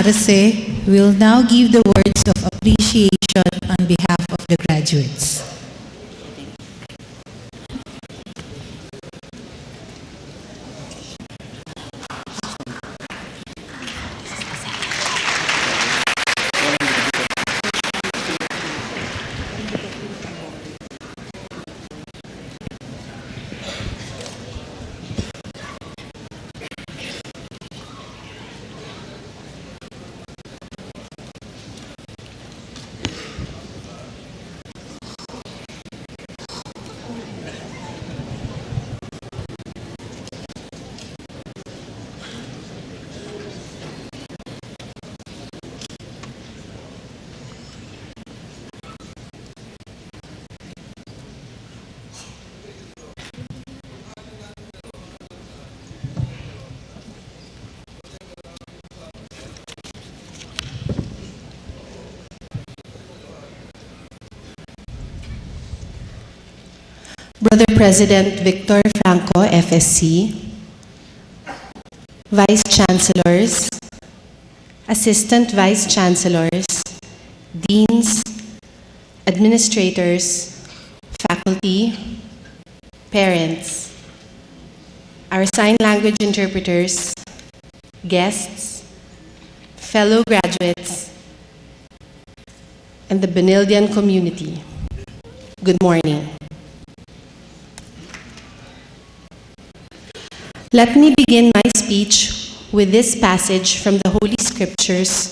Arce will now give the words of appreciation on behalf of the graduates. Brother President Victor Franco, FSC, Vice Chancellors, Assistant Vice Chancellors, Deans, Administrators, Faculty, Parents, our sign language interpreters, guests, fellow graduates, and the Benildean community. Good morning. Let me begin my speech with this passage from the Holy Scriptures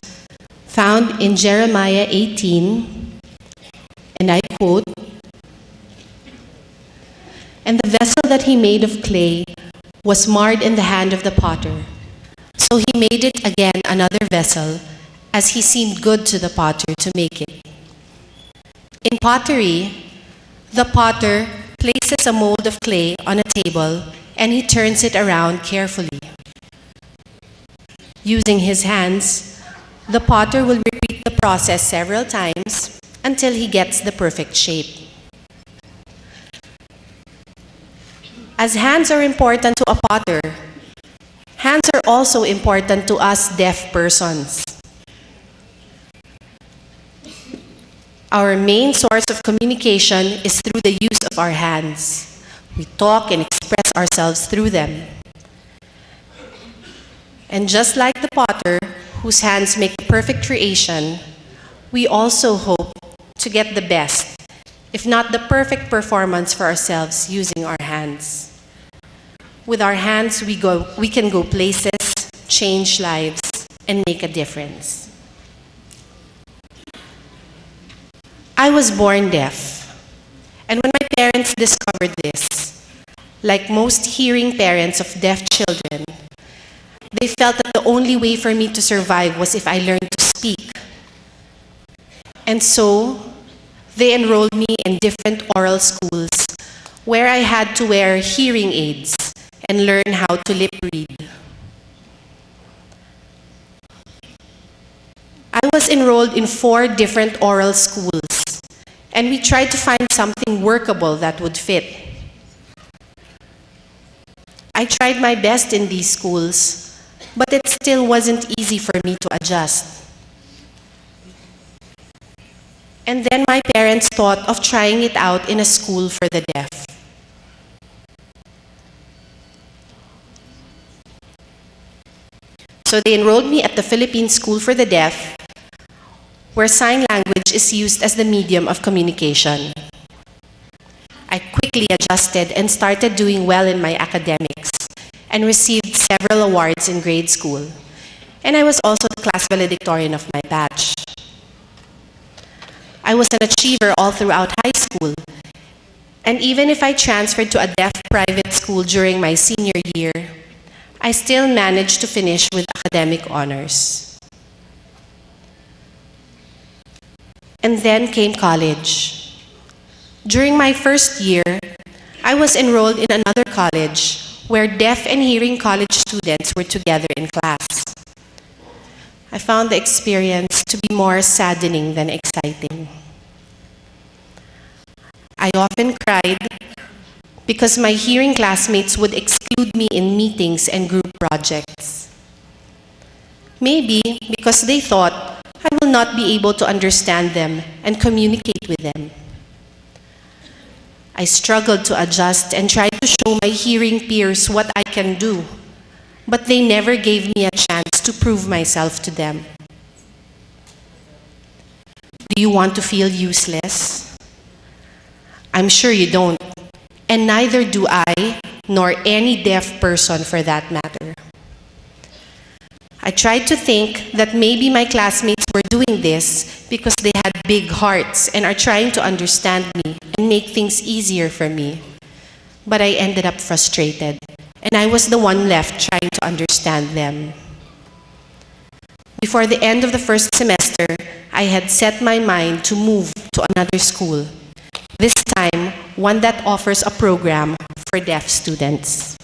found in Jeremiah 18, and I quote, "And the vessel that he made of clay was marred in the hand of the potter. So he made it again another vessel, as he seemed good to the potter to make it." In pottery, the potter places a mold of clay on a table and he turns it around carefully. Using his hands, the potter will repeat the process several times until he gets the perfect shape. As hands are important to a potter, hands are also important to us deaf persons. Our main source of communication is through the use of our hands. We talk and express ourselves through them. And just like the potter, whose hands make the perfect creation, we also hope to get the best, if not the perfect performance for ourselves using our hands. With our hands, we can go places, change lives, and make a difference. I was born deaf, and when my parents discovered this, like most hearing parents of deaf children, they felt that the only way for me to survive was if I learned to speak. And so, they enrolled me in different oral schools where I had to wear hearing aids and learn how to lip read. I was enrolled in 4 different oral schools, and we tried to find something workable that would fit. I tried my best in these schools, but it still wasn't easy for me to adjust. And then my parents thought of trying it out in a school for the deaf. So they enrolled me at the Philippine School for the Deaf, where sign language is used as the medium of communication. I quickly adjusted and started doing well in my academics and received several awards in grade school. And I was also the class valedictorian of my batch. I was an achiever all throughout high school. And even if I transferred to a deaf private school during my senior year, I still managed to finish with academic honors. And then came college. During my first year, I was enrolled in another college where deaf and hearing college students were together in class. I found the experience to be more saddening than exciting. I often cried because my hearing classmates would exclude me in meetings and group projects. Maybe because they thought I will not be able to understand them and communicate with them. I struggled to adjust and tried to show my hearing peers what I can do, but they never gave me a chance to prove myself to them. Do you want to feel useless? I'm sure you don't, and neither do I, nor any deaf person for that matter. I tried to think that maybe my classmates were doing this because they had big hearts and are trying to understand me and make things easier for me. But I ended up frustrated, and I was the one left trying to understand them. Before the end of the first semester, I had set my mind to move to another school, this time one that offers a program for deaf students.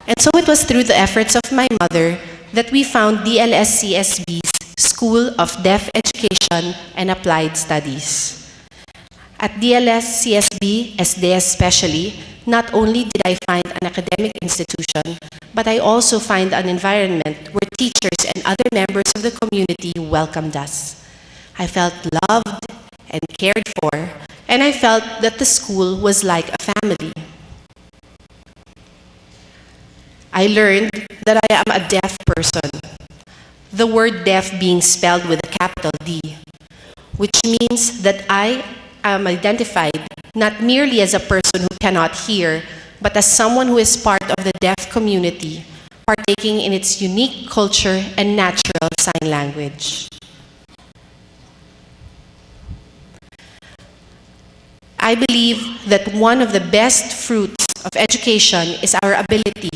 And so it was through the efforts of my mother that we found DLS-CSB's School of Deaf Education and Applied Studies. At DLS-CSB, SDEAS especially, not only did I find an academic institution, but I also find an environment where teachers and other members of the community welcomed us. I felt loved and cared for, and I felt that the school was like a family. I learned that I am a deaf person, the word deaf being spelled with a capital D, which means that I am identified not merely as a person who cannot hear, but as someone who is part of the deaf community, partaking in its unique culture and natural sign language. I believe that one of the best fruits of education is our ability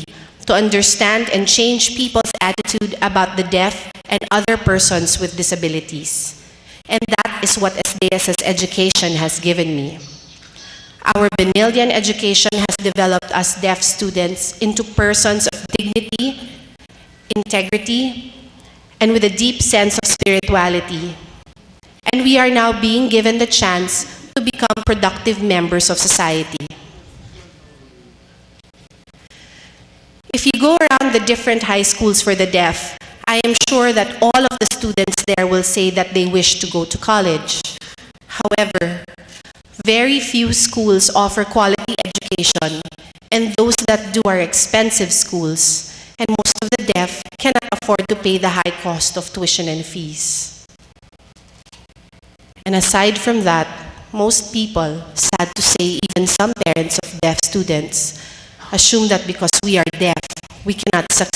to understand and change people's attitude about the deaf and other persons with disabilities. And that is what SDEAS's education has given me. Our Benildean education has developed us deaf students into persons of dignity, integrity, and with a deep sense of spirituality. And we are now being given the chance to become productive members of society. If you go around the different high schools for the deaf, I am sure that all of the students there will say that they wish to go to college. However, very few schools offer quality education, and those that do are expensive schools, and most of the deaf cannot afford to pay the high cost of tuition and fees. And aside from that, most people, sad to say, even some parents of deaf students, assume that because we are deaf, we cannot succeed